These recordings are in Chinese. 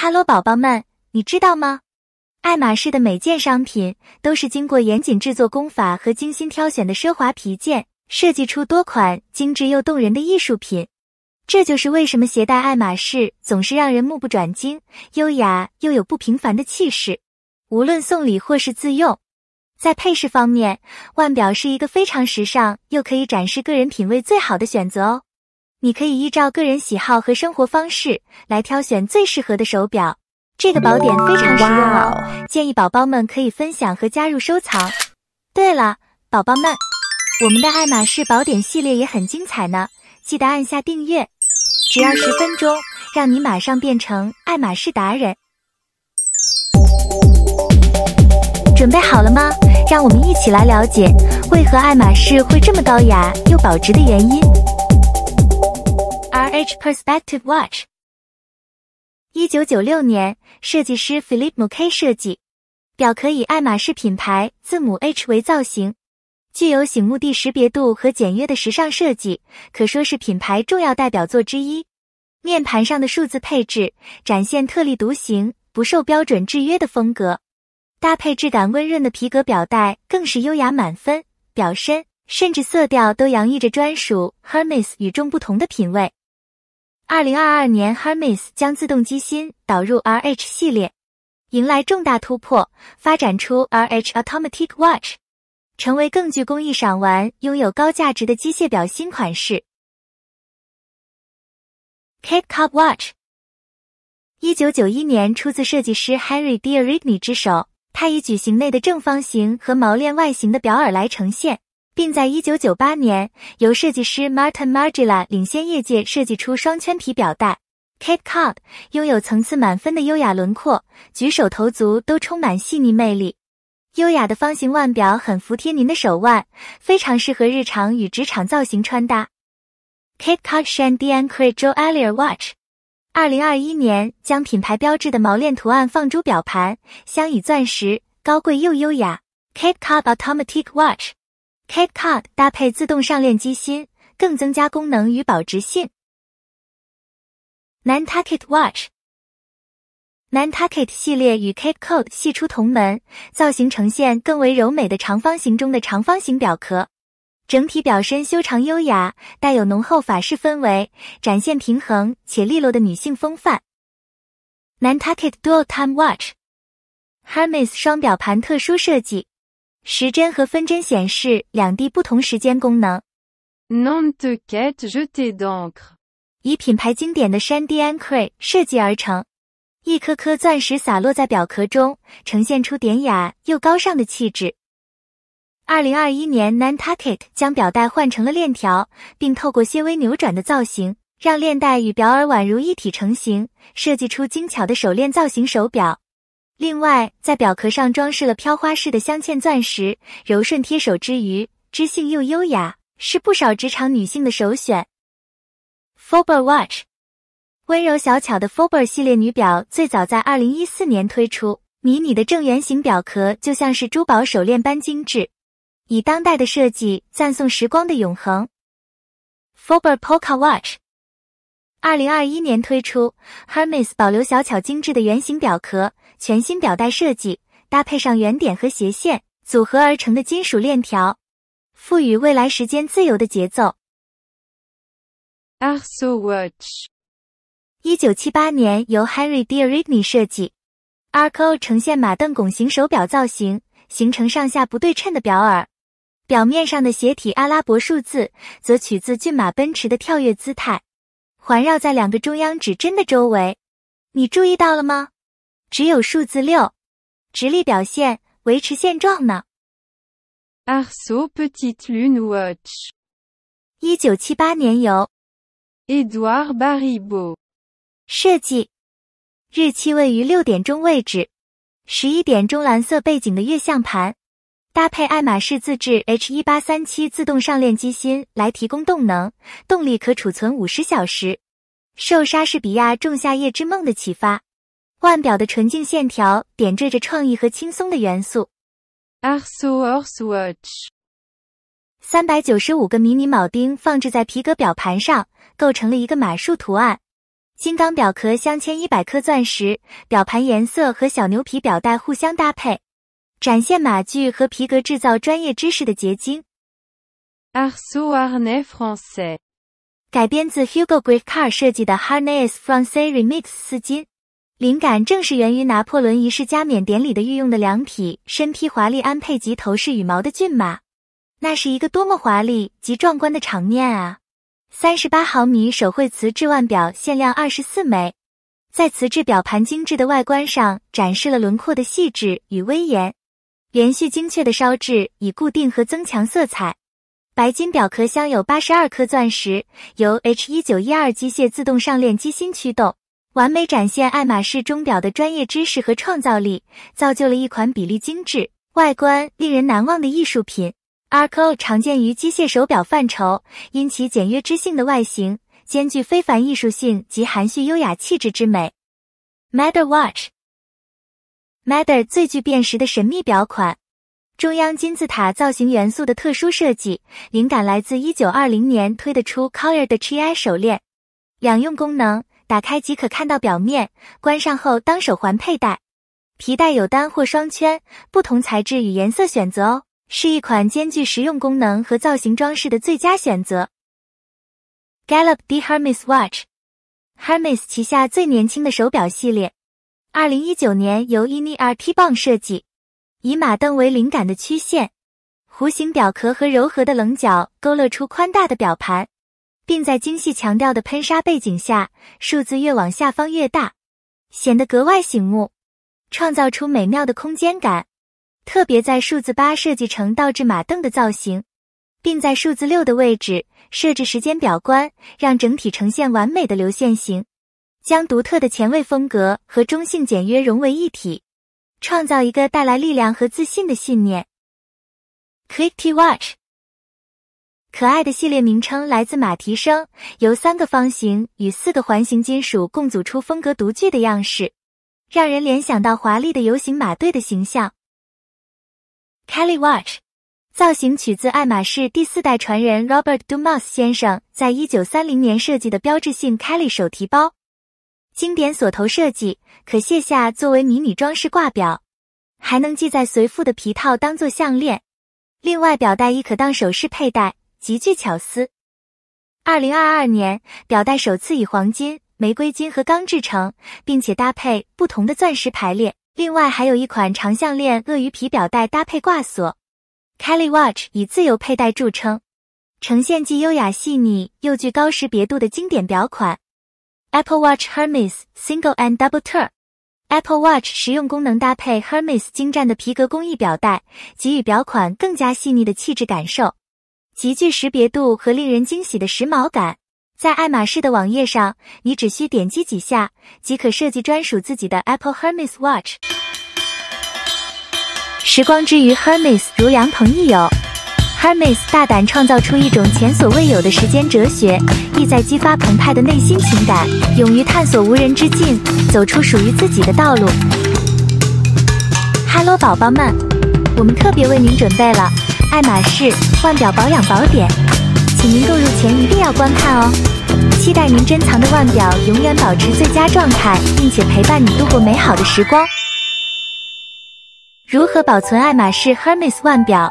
哈喽宝宝们，你知道吗？爱马仕的每件商品都是经过严谨制作工法和精心挑选的奢华皮件，设计出多款精致又动人的艺术品。这就是为什么携带爱马仕总是让人目不转睛，优雅又有不平凡的气势。无论送礼或是自用，在配饰方面，腕表是一个非常时尚又可以展示个人品味最好的选择哦。你可以依照个人喜好和生活方式来挑选最适合的手表。这个宝典非常实用哦，建议宝宝们可以分享和加入收藏。对了，宝宝们，我们的爱马仕宝典系列也很精彩呢，记得按下订阅，只要10分钟，让你马上变成爱马仕达人。准备好了吗？让我们一起来了解为何爱马仕会这么高雅又保值的原因。RH Perspective Watch 1996年，设计师 Philippe Mouquet 设计。表壳以爱马仕品牌字母 H 为造型，具有醒目的识别度和简约的时尚设计，可说是品牌重要代表作之一。面盘上的数字配置展现特立独行、不受标准制约的风格，搭配质感温润的皮革表带更是优雅满分。表身甚至色调都洋溢着专属 Hermès 与众不同的品味。2022年 Hermès 将自动机芯导入 RH 系列，迎来重大突破，发展出 RH Automatic Watch， 成为更具工艺赏玩、拥有高价值的机械表新款式。Cape Cod Watch 1991年出自设计师 Henry d'Arigny 之手，他以矩形内的正方形和毛链外形的表耳来呈现，并在1998年由设计师 Martin Margiela 领先业界设计出双圈皮表带。Cape Cod 拥有层次满分的优雅轮廓，举手投足都充满细腻魅力。优雅的方形腕表很服帖您的手腕，非常适合日常与职场造型穿搭。Cape Cod Chandian Joaillier Watch 2021年将品牌标志的毛链图案放诸表盘，镶以钻石，高贵又优雅。Cape Cod Automatic Watch Cape Cod 搭配自动上链机芯，更增加功能与保值性。Nantucket Watch Nantucket 系列与 Cape Cod 系出同门，造型呈现更为柔美的长方形中的长方形表壳，整体表身修长优雅，带有浓厚法式氛围，展现平衡且利落的女性风范。Nantucket Dual Time Watch Hermès 双表盘特殊设计，时针和分针显示两地不同时间功能。Nantucket Jetée d'encre 以品牌经典的山地安 cray 设计而成，一颗颗钻石洒落在表壳中，呈现出典雅又高尚的气质。2021年 Nantucket 将表带换成了链条，并透过些微扭转的造型，让链带与表耳宛如一体成型，设计出精巧的手链造型手表。另外，在表壳上装饰了飘花式的镶嵌钻石，柔顺贴手之余，知性又优雅，是不少职场女性的首选。Faber Watch 温柔小巧的 Faber 系列女表最早在2014年推出，迷你的正圆形表壳就像是珠宝手链般精致，以当代的设计赞颂时光的永恒。Faber Polka Watch 2021年推出 Hermès 保留小巧精致的圆形表壳，全新表带设计，搭配上圆点和斜线组合而成的金属链条，赋予未来时间自由的节奏。Arceau Watch 1978年由 Henry d'Arigny 设计， Arceau 呈现马镫拱形手表造型，形成上下不对称的表耳，表面上的斜体阿拉伯数字则取自骏马奔驰的跳跃姿态，环绕在两个中央指针的周围。你注意到了吗？只有数字6，直立表现，维持现状呢。Arceau Petite Lune Watch 1978年由Édouard Baribeau 设计，日期位于6点钟位置，11点钟蓝色背景的月相盘，搭配爱马仕自制 H1837 自动上链机芯来提供动能，动力可储存50小时，受莎士比亚《仲夏夜之梦》的启发。腕表的纯净线条点缀着创意和轻松的元素。Arceau Horse Watch 395个迷你铆钉放置在皮革表盘上，构成了一个马术图案。金刚表壳镶嵌100颗钻石，表盘颜色和小牛皮表带互相搭配，展现马具和皮革制造专业知识的结晶。Arceau harnais français。改编自 Hugo Grifcar 设计的 Harnais Français Remix 丝巾，灵感正是源于拿破仑一世加冕典礼的御用的2匹身披华丽安佩吉头饰羽毛的骏马。那是一个多么华丽及壮观的场面啊！38毫米手绘瓷质腕表限量24枚，在瓷质表盘精致的外观上展示了轮廓的细致与威严，连续精确的烧制以固定和增强色彩。白金表壳镶有82颗钻石，由 H1912 机械自动上链机芯驱动，完美展现爱马仕钟表的专业知识和创造力，造就了一款比例精致、外观令人难忘的艺术品。Arceau 常见于机械手表范畴，因其简约知性的外形，兼具非凡艺术性及含蓄优雅气质之美。Madder Watch Madder 最具辨识的神秘表款，中央金字塔造型元素的特殊设计，灵感来自1920年推得出 Collier 的 Chi 手链。两用功能，打开即可看到表面，关上后当手环佩戴。皮带有单或双圈，不同材质与颜色选择哦，是一款兼具实用功能和造型装饰的最佳选择。Galop de Hermès Watch Hermès 旗下最年轻的手表系列，2019年由 INI-RT 棒设计，以马镫为灵感的曲线、弧形表壳和柔和的棱角勾勒出宽大的表盘，并在精细强调的喷砂背景下，数字越往下方越大，显得格外醒目，创造出美妙的空间感。特别在数字8设计成倒置马镫的造型，并在数字6的位置设置时间表冠，让整体呈现完美的流线型，将独特的前卫风格和中性简约融为一体，创造一个带来力量和自信的信念。Quick T Watch 可爱的系列名称来自马蹄声，由3个方形与4个环形金属共组出风格独具的样式，让人联想到华丽的游行马队的形象。Kelly Watch 造型取自爱马仕第4代传人 Robert Dumas 先生在1930年设计的标志性 Kelly 手提包，经典锁头设计，可卸下作为迷你装饰挂表，还能系在随附的皮套当作项链。另外表带亦可当首饰佩戴，极具巧思。2022年，表带首次以黄金、玫瑰金和钢制成，并且搭配不同的钻石排列。另外还有一款长项链鳄鱼皮表带搭配挂锁。Kelly Watch 以自由佩戴著称，呈现既优雅细腻又具高识别度的经典表款。Apple Watch Hermès Single and Double Tour Apple Watch 实用功能搭配 Hermès 精湛的皮革工艺表带，给予表款更加细腻的气质感受，极具识别度和令人惊喜的时髦感。在爱马仕的网页上，你只需点击几下，即可设计专属自己的 Apple Hermès Watch。时光之余 Hermès 如良朋益友。Hermès 大胆创造出一种前所未有的时间哲学，意在激发澎湃的内心情感，勇于探索无人之境，走出属于自己的道路。哈喽宝宝们，我们特别为您准备了爱马仕腕表保养宝典，请您购入前一定要观看哦。期待您珍藏的腕表永远保持最佳状态，并且陪伴你度过美好的时光。如何保存爱马仕 Hermès 腕表？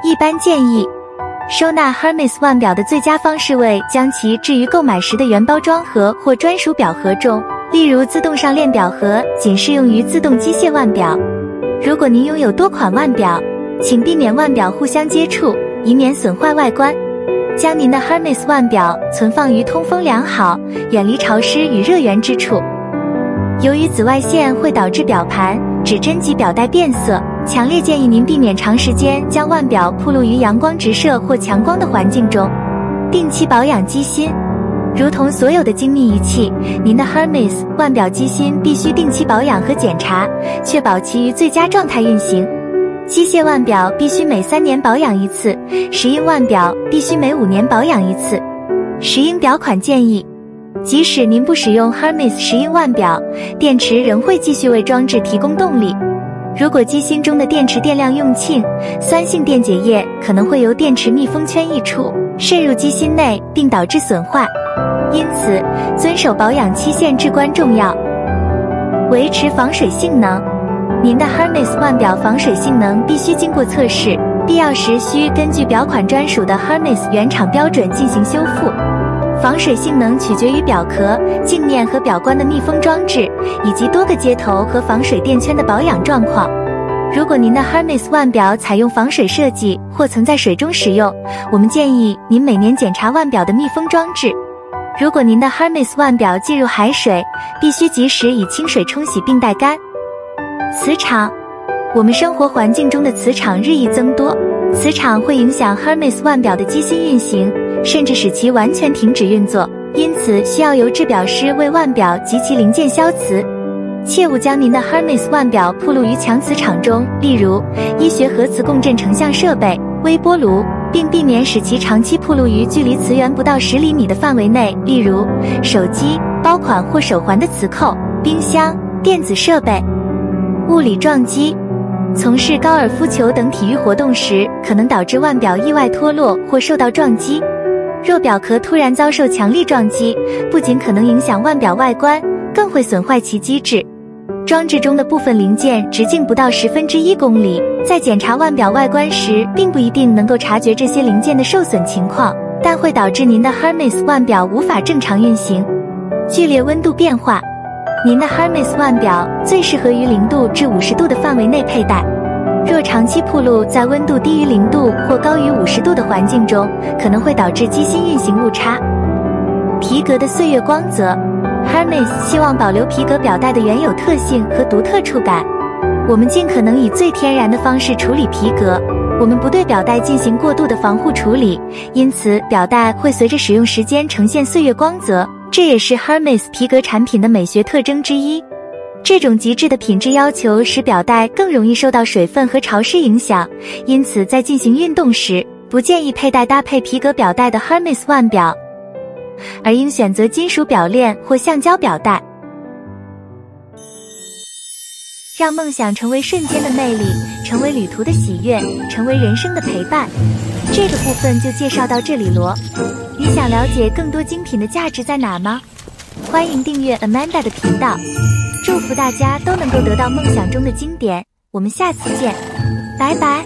一般建议，收纳 Hermès 腕表的最佳方式为将其置于购买时的原包装盒或专属表盒中，例如自动上链表盒仅适用于自动机械腕表。如果您拥有多款腕表，请避免腕表互相接触，以免损坏外观。将您的 Hermès 腕表存放于通风良好、远离潮湿与热源之处。由于紫外线会导致表盘、指针及表带变色，强烈建议您避免长时间将腕表暴露于阳光直射或强光的环境中。定期保养机芯，如同所有的精密仪器，您的 Hermès 腕表机芯必须定期保养和检查，确保其于最佳状态运行。机械腕表必须每3年保养一次，石英腕表必须每5年保养一次。石英表款建议，即使您不使用 Hermès 石英腕表，电池仍会继续为装置提供动力。如果机芯中的电池电量用尽，酸性电解液可能会由电池密封圈溢出，渗入机芯内，并导致损坏。因此，遵守保养期限至关重要。维持防水性能，您的 Hermes 腕表防水性能必须经过测试，必要时需根据表款专属的 Hermes 原厂标准进行修复。防水性能取决于表壳、镜面和表冠的密封装置，以及多个接头和防水垫圈的保养状况。如果您的 Hermes 腕表采用防水设计或曾在水中使用，我们建议您每年检查腕表的密封装置。如果您的 Hermes 腕表进入海水，必须及时以清水冲洗并带干。磁场，我们生活环境中的磁场日益增多，磁场会影响 Hermes 腕表的机芯运行，甚至使其完全停止运作，因此需要由制表师为腕表及其零件消磁。切勿将您的 Hermes 腕表暴露于强磁场中，例如医学核磁共振成像设备、微波炉，并避免使其长期暴露于距离磁源不到10厘米的范围内，例如手机、包款或手环的磁扣、冰箱、电子设备。物理撞击，从事高尔夫球等体育活动时，可能导致腕表意外脱落或受到撞击。若表壳突然遭受强力撞击，不仅可能影响腕表外观，更会损坏其机制。装置中的部分零件直径不到1/10公里，在检查腕表外观时，并不一定能够察觉这些零件的受损情况，但会导致您的 Hermes 腕表无法正常运行。剧烈温度变化，您的 Hermes 腕表最适合于0度至50度的范围内佩戴。若长期暴露在温度低于0度或高于50度的环境中，可能会导致机芯运行误差。皮革的岁月光泽， Hermes 希望保留皮革表带的原有特性和独特触感。我们尽可能以最天然的方式处理皮革，我们不对表带进行过度的防护处理，因此表带会随着使用时间呈现岁月光泽，这也是 Hermes 皮革产品的美学特征之一。这种极致的品质要求使表带更容易受到水分和潮湿影响，因此在进行运动时，不建议佩戴搭配皮革表带的 Hermes 腕表，而应选择金属表链或橡胶表带。让梦想成为瞬间的魅力，成为旅途的喜悦，成为人生的陪伴。这个部分就介绍到这里咯。你想了解更多精品的价值在哪吗？欢迎订阅 Amanda 的频道。祝福大家都能够得到梦想中的经典，我们下次见，拜拜。